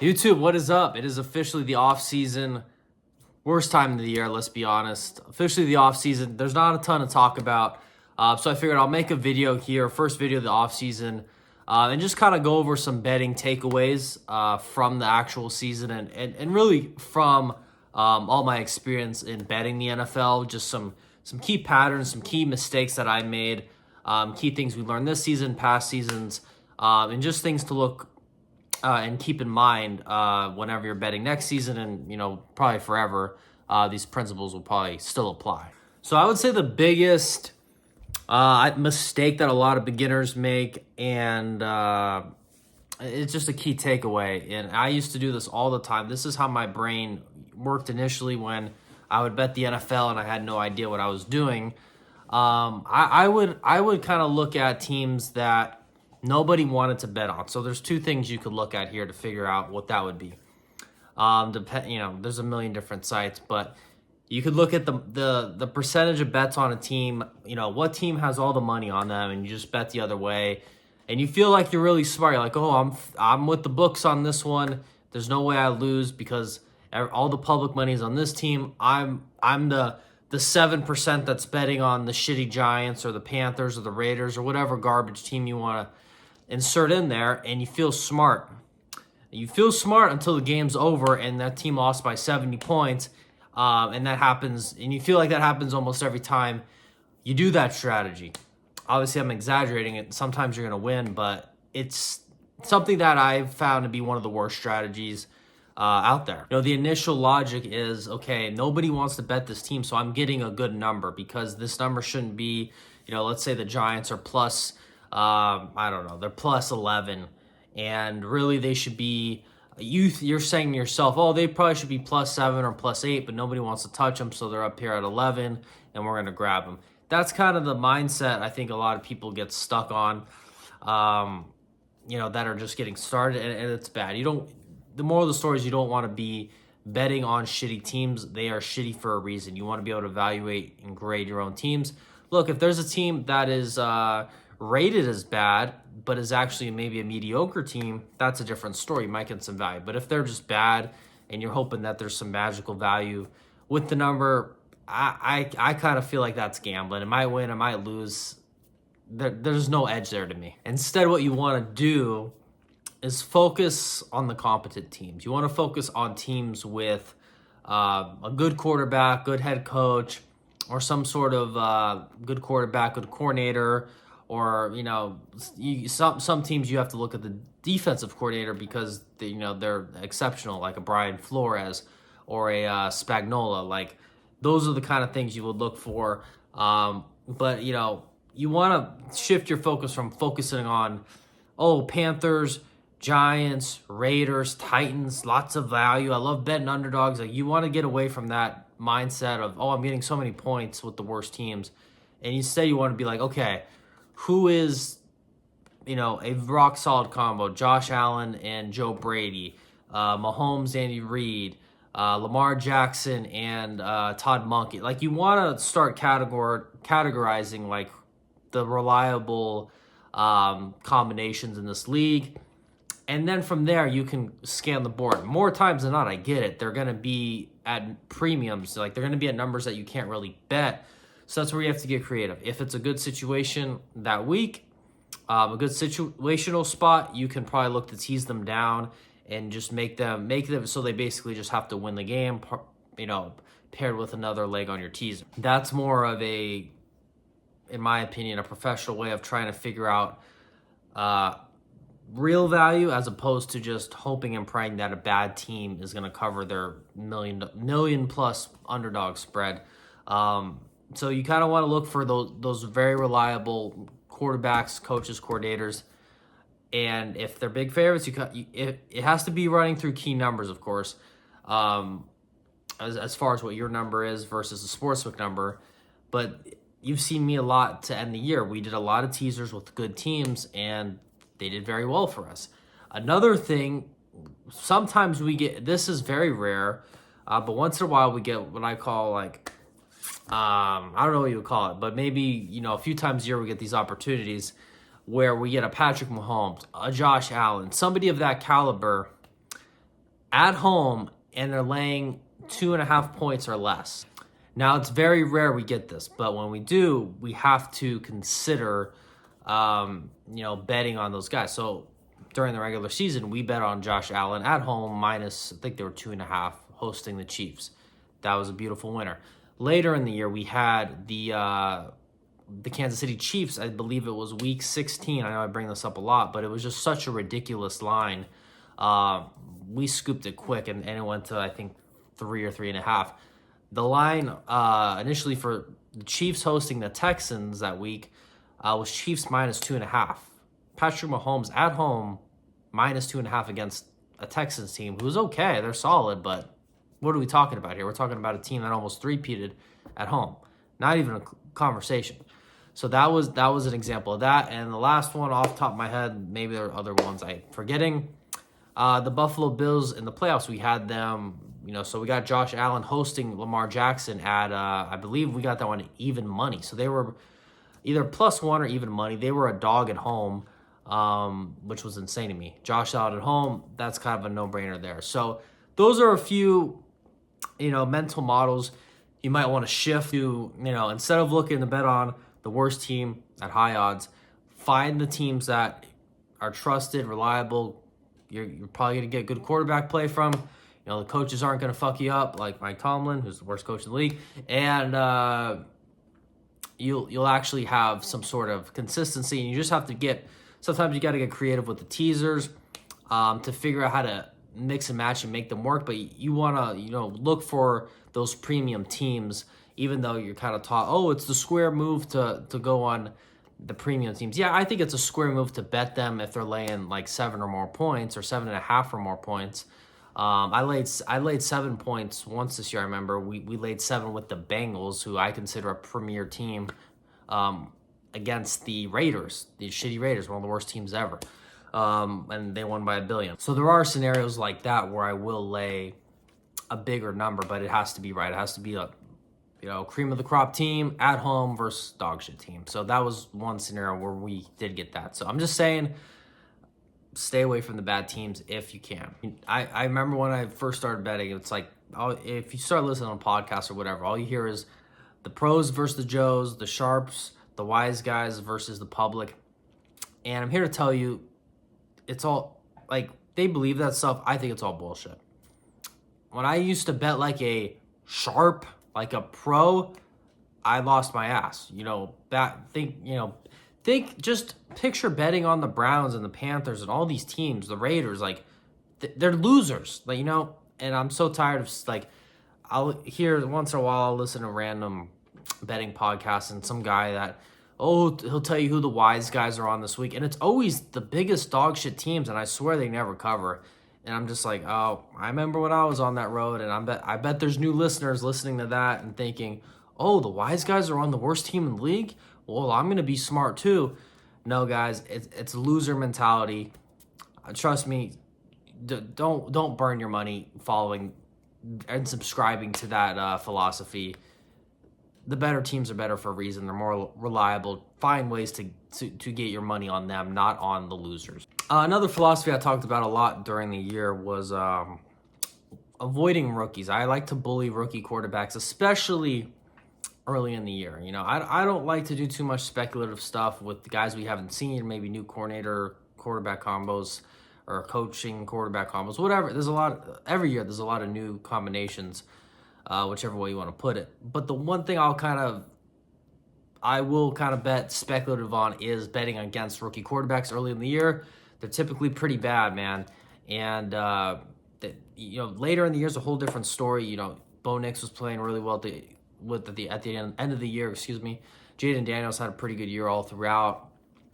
YouTube, what is up? It is officially the off season. Worst time of the year, let's be honest. Officially the off season. There's not a ton to talk about. So I figured I'll make a video here, first video of the off season, and just kind of go over some betting takeaways from the actual season and really from all my experience in betting the NFL, just some key patterns, some key mistakes that I made, key things we learned this season, past seasons, and just things to look and keep in mind whenever you're betting next season and, probably forever, these principles will probably still apply. So I would say the biggest mistake that a lot of beginners make, and it's just a key takeaway, and I used to do this all the time. This is how my brain worked initially when I would bet the NFL and I had no idea what I was doing. I would kind of look at teams that nobody wanted to bet on. So there's two things you could look at here to figure out what that would be. There's a million different sites, but you could look at the percentage of bets on a team. What team has all the money on them, and you just bet the other way, and you feel like you're really smart. You're like, oh, I'm with the books on this one. There's no way I lose because all the public money is on this team. I'm the 7% that's betting on the shitty Giants or the Panthers or the Raiders or whatever garbage team you want to insert in there, and you feel smart. You feel smart until the game's over and that team lost by 70 points, and that happens, and you feel like that happens almost every time you do that strategy. Obviously, I'm exaggerating it. Sometimes you're going to win, but it's something that I've found to be one of the worst strategies out there. The initial logic is, okay, nobody wants to bet this team, so I'm getting a good number because this number shouldn't be, let's say the Giants are plus, they're plus 11, and really they should be, you're saying to yourself, oh, they probably should be plus 7 or plus 8, but nobody wants to touch them, so they're up here at 11, and we're going to grab them. That's kind of the mindset I think a lot of people get stuck on, that are just getting started, and it's bad. The moral of the story is you don't want to be betting on shitty teams. They are shitty for a reason. You want to be able to evaluate and grade your own teams. Look, if there's a team that is rated as bad, but is actually maybe a mediocre team, that's a different story. You might get some value. But if they're just bad and you're hoping that there's some magical value with the number, I kind of feel like that's gambling. It might win, it might lose. There's no edge there to me. Instead, what you want to do is focus on the competent teams. You want to focus on teams with a good quarterback, good head coach, or some sort of good quarterback, good coordinator, or some teams you have to look at the defensive coordinator because they're exceptional, like a Brian Flores or a Spagnuolo. Like those are the kind of things you would look for. But you want to shift your focus from focusing on Panthers, Giants, Raiders, Titans, lots of value. I love betting underdogs. Like you want to get away from that mindset of, I'm getting so many points with the worst teams. And instead you want to be like, okay, who is, a rock solid combo? Josh Allen and Joe Brady, Mahomes, Andy Reid, Lamar Jackson and Todd Monken. Like you want to start categorizing like the reliable combinations in this league. And then from there, you can scan the board. More times than not, I get it. They're going to be at premiums. Like they're going to be at numbers that you can't really bet. So that's where you have to get creative. If it's a good situation that week, a good situational spot, you can probably look to tease them down and just make them so they basically just have to win the game, paired with another leg on your teaser. That's more of in my opinion, a professional way of trying to figure out real value as opposed to just hoping and praying that a bad team is going to cover their million plus underdog spread. So you kind of want to look for those very reliable quarterbacks, coaches, coordinators, and if they're big favorites, it has to be running through key numbers, of course, as far as what your number is versus the sportsbook number. But you've seen me a lot to end the year. We did a lot of teasers with good teams, and they did very well for us. Another thing, sometimes we get, this is very rare, but once in a while we get what I call I don't know what you would call it, but maybe, a few times a year we get these opportunities where we get a Patrick Mahomes, a Josh Allen, somebody of that caliber at home, and they're laying 2.5 points or less. Now, it's very rare we get this, but when we do, we have to consider, betting on those guys. So during the regular season, we bet on Josh Allen at home minus, I think they were 2.5, hosting the Chiefs. That was a beautiful winner. Later in the year, we had the Kansas City Chiefs. I believe it was week 16. I know I bring this up a lot, but it was just such a ridiculous line. We scooped it quick, and it went to, I think, 3 or 3.5. The line initially for the Chiefs hosting the Texans that week was Chiefs minus 2.5. Patrick Mahomes at home minus 2.5 against a Texans team who's okay. They're solid, but what are we talking about here? We're talking about a team that almost three-peated at home. Not even a conversation. So that was an example of that. And the last one off the top of my head, maybe there are other ones I'm forgetting. The Buffalo Bills in the playoffs, we had them, so we got Josh Allen hosting Lamar Jackson at, I believe we got that one at even money. So they were either +1 or even money. They were a dog at home, which was insane to me. Josh Allen at home, that's kind of a no-brainer there. So those are a few, mental models you might want to shift to, instead of looking to bet on the worst team at high odds, find the teams that are trusted, reliable. You're probably going to get good quarterback play from. The coaches aren't going to fuck you up like Mike Tomlin, who's the worst coach in the league. And you'll actually have some sort of consistency. And you just have to sometimes you got to get creative with the teasers to figure out how to mix and match and make them work. But you want to, look for those premium teams, even though you're kind of taught, it's the square move to go on the premium teams. Yeah, I think it's a square move to bet them if they're laying like 7 or more points or 7.5 or more points. I laid 7 points once this year. I remember we laid 7 with the Bengals, who I consider a premier team, against the Raiders, the shitty Raiders, one of the worst teams ever. And they won by 1 billion. So there are scenarios like that where I will lay a bigger number, but it has to be right. It has to be a cream of the crop team at home versus dog shit team. So that was one scenario where we did get that. So I'm just saying, stay away from the bad teams if you can. I remember when I first started betting, it's like, if you start listening on podcasts or whatever, all you hear is the pros versus the Joes, the sharps, the wise guys versus the public. And I'm here to tell you, it's all, like, they believe that stuff. I think it's all bullshit. When I used to bet like a sharp, like a pro, I lost my ass. Just picture betting on the Browns and the Panthers and all these teams, the Raiders, like they're losers, and I'm so tired of, like, I'll hear once in a while, I'll listen to random betting podcasts and some guy that, he'll tell you who the wise guys are on this week. And it's always the biggest dog shit teams. And I swear they never cover. And I'm just like, I remember when I was on that road, and I bet there's new listeners listening to that and thinking, the wise guys are on the worst team in the league? Well, I'm going to be smart too. No, guys, it's loser mentality. Trust me, don't burn your money following and subscribing to that philosophy. The better teams are better for a reason. They're more reliable. Find ways to get your money on them, not on the losers. Another philosophy I talked about a lot during the year was avoiding rookies. I like to bully rookie quarterbacks, especially early in the year. I don't like to do too much speculative stuff with the guys we haven't seen, maybe new coordinator quarterback combos or coaching quarterback combos, whatever. Every year there's a lot of new combinations, whichever way you want to put it. But the one thing I will bet speculative on is betting against rookie quarterbacks early in the year. They're typically pretty bad, man. And later in the year is a whole different story. Bo Nix was playing really well at the end of the year. Jaden Daniels had a pretty good year all throughout.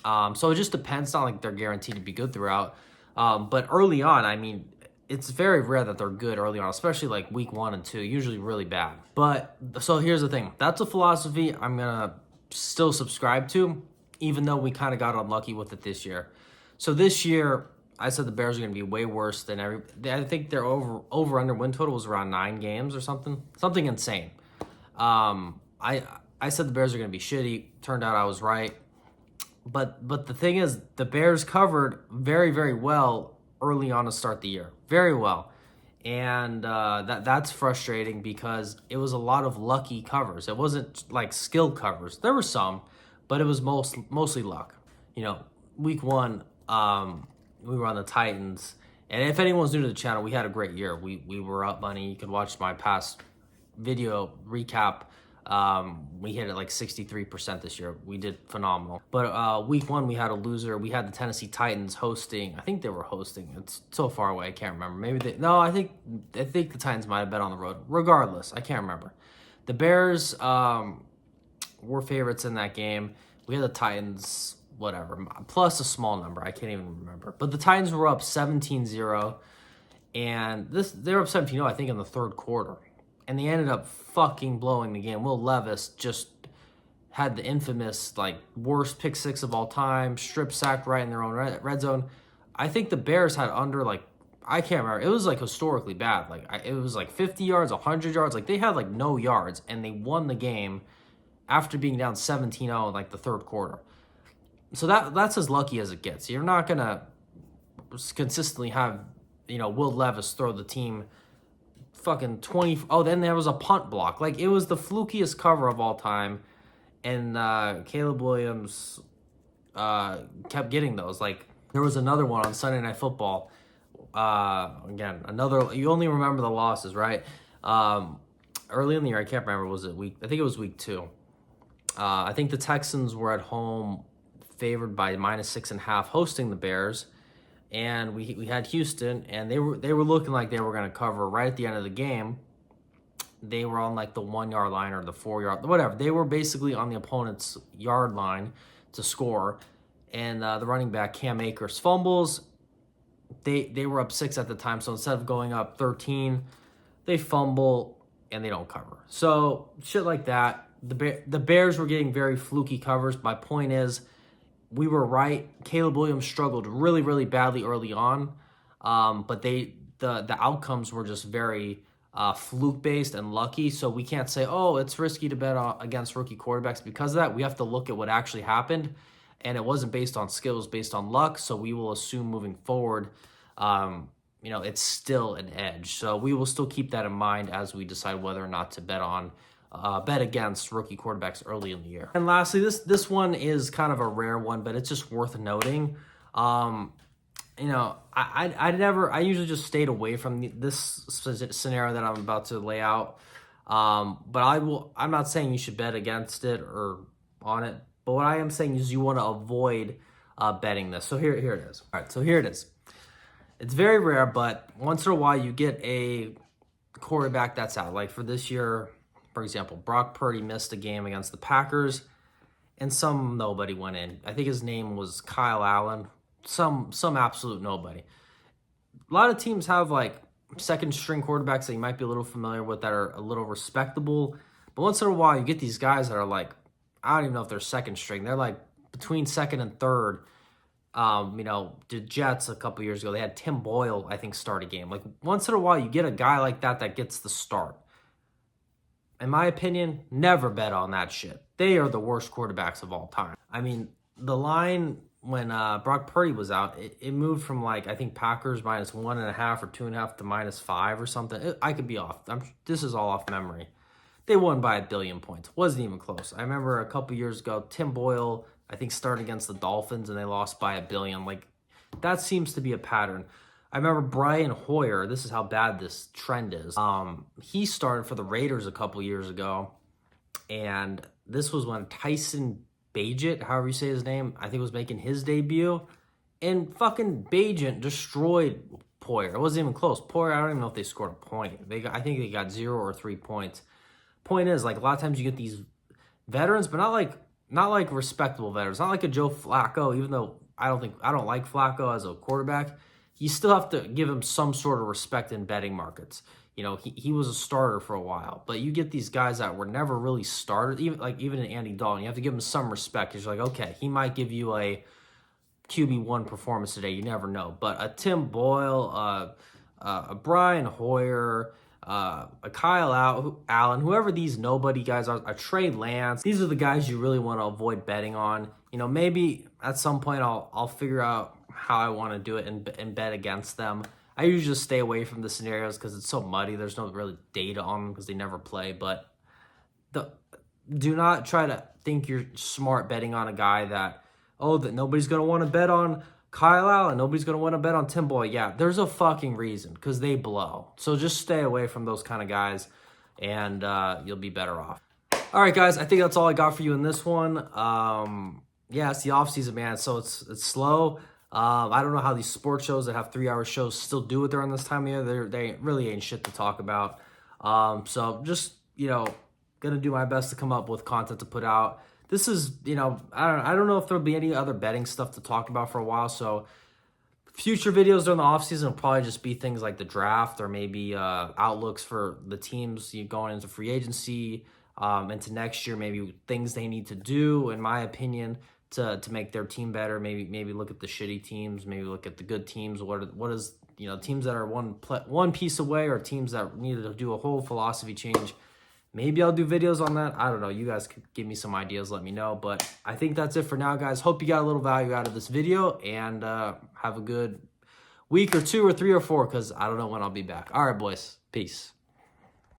So it just depends. It's not like they're guaranteed to be good throughout. But early on, it's very rare that they're good early on, especially like week 1 and 2, usually really bad. But so here's the thing. That's a philosophy I'm going to still subscribe to, even though we kind of got unlucky with it this year. So this year, I said the Bears are going to be way worse than I think their over-under win total was around 9 games or something insane. I said the Bears are going to be shitty. Turned out I was right. But the thing is, the Bears covered very, very well early on to start the year. Very well. And that's frustrating because it was a lot of lucky covers. It wasn't like skill covers. There were some, but it was mostly luck. Week 1, we were on the Titans. And if anyone's new to the channel, we had a great year. We were up money. You can watch my past video recap. We hit it like 63% this year. We did phenomenal. But week 1, we had a loser. We had the Tennessee Titans hosting. I think they were hosting. It's so far away, I can't remember. I think the Titans might have been on the road. Regardless, I can't remember. The Bears were favorites in that game. We had the Titans, whatever, plus a small number. I can't even remember. But the Titans were up 17-0. And they were up 17-0, I think, in the third quarter. And they ended up fucking blowing the game. Will Levis just had the infamous, like, worst pick 6 of all time, strip sacked right in their own red zone. I think the Bears had under, like, I can't remember. It was, like, historically bad. Like, it was, like, 50 yards, 100 yards. Like, they had, like, no yards, and they won the game after being down 17-0 in, like, the third quarter. So that's as lucky as it gets. You're not going to consistently have, Will Levis throw the team fucking 20. Oh, then there was a punt block. Like, it was the flukiest cover of all time. And Caleb Williams kept getting those. Like, there was another one on Sunday Night Football. Again, you only remember the losses, right? Early in the year, I can't remember, I think it was week 2. I think the Texans were at home favored by -6.5 hosting the Bears. And we had Houston, and they were looking like they were going to cover right at the end of the game. They were on like the 1 yard line or the 4 yard, whatever. They were basically on the opponent's yard line to score. And the running back Cam Akers fumbles. They were up 6 at the time, so instead of going up 13, they fumble and they don't cover. So shit like that. The Bears were getting very fluky covers. My point is, we were right. Caleb Williams struggled really, really badly early on, but the outcomes were just very fluke-based and lucky, so we can't say, oh, it's risky to bet against rookie quarterbacks because of that. We have to look at what actually happened, and it wasn't based on skill, it was based on luck, so we will assume moving forward, it's still an edge. So we will still keep that in mind as we decide whether or not to bet against rookie quarterbacks early in the year. And lastly, this one is kind of a rare one, but it's just worth noting. I usually just stayed away from this scenario that I'm about to lay out. But I'm not saying you should bet against it or on it, but what I am saying is you want to avoid betting this. So here it is. All right, so here it is. It's very rare, but once in a while you get a quarterback that's out. Like for this year, for example, Brock Purdy missed a game against the Packers, and some nobody went in. I think his name was Kyle Allen, some absolute nobody. A lot of teams have like second-string quarterbacks that you might be a little familiar with that are a little respectable, but once in a while you get these guys that are like, I don't even know if they're second-string. They're like between second and third. The Jets a couple years ago, they had Tim Boyle, I think, start a game. Like once in a while you get a guy like that gets the start. In my opinion, never bet on that shit. They are the worst quarterbacks of all time. I mean, the line when Brock Purdy was out, it moved from like, I think Packers -1.5 or 2.5 to -5 or something. I could be off. This is all off memory. They won by 1 billion points. Wasn't even close. I remember a couple years ago, Tim Boyle, I think, started against the Dolphins and they lost by 1 billion. Like, that seems to be a pattern. I remember Brian Hoyer, this is how bad this trend is. He started for the Raiders a couple years ago, and this was when Tyson Bagent, however you say his name, I think was making his debut, and fucking Bagent destroyed Hoyer. It wasn't even close. Hoyer, I don't even know if they scored a point. I think they got 0 or 3 points. Point is, like, a lot of times you get these veterans, but not like respectable veterans. Not like a Joe Flacco, even though I don't like Flacco as a quarterback. You still have to give him some sort of respect in betting markets. He was a starter for a while, but you get these guys that were never really started, even in Andy Dalton. You have to give him some respect because you're like, okay, he might give you a QB1 performance today. You never know. But a Tim Boyle, a Brian Hoyer, a Kyle Allen, whoever these nobody guys are, a Trey Lance, these are the guys you really want to avoid betting on. Maybe at some point I'll figure out how I want to do it and bet against them. I usually just stay away from the scenarios because it's so muddy. There's no really data on them because they never play. But do not try to think you're smart betting on a guy that nobody's going to want to bet on Kyle Allen. Nobody's going to want to bet on Tim Boyle. Yeah, there's a fucking reason because they blow. So just stay away from those kind of guys and you'll be better off. All right, guys, I think that's all I got for you in this one. Yeah, it's the offseason, man, so it's slow. I don't know how these sports shows that have 3-hour shows still do it during this time of year. They really ain't shit to talk about. So just, gonna do my best to come up with content to put out. This is, I don't know if there'll be any other betting stuff to talk about for a while. So future videos during the offseason will probably just be things like the draft or maybe outlooks for the teams going into free agency, into next year, maybe things they need to do, in my opinion, to make their team better. Maybe look at the shitty teams, maybe look at the good teams. What is teams that are one piece away or teams that need to do a whole philosophy change. Maybe I'll do videos on that. I don't know. You guys could give me some ideas. Let me know. But I think that's it for now, guys. Hope you got a little value out of this video. And have a good week or 2 or 3 or 4 because I don't know when I'll be back. All right, boys. Peace.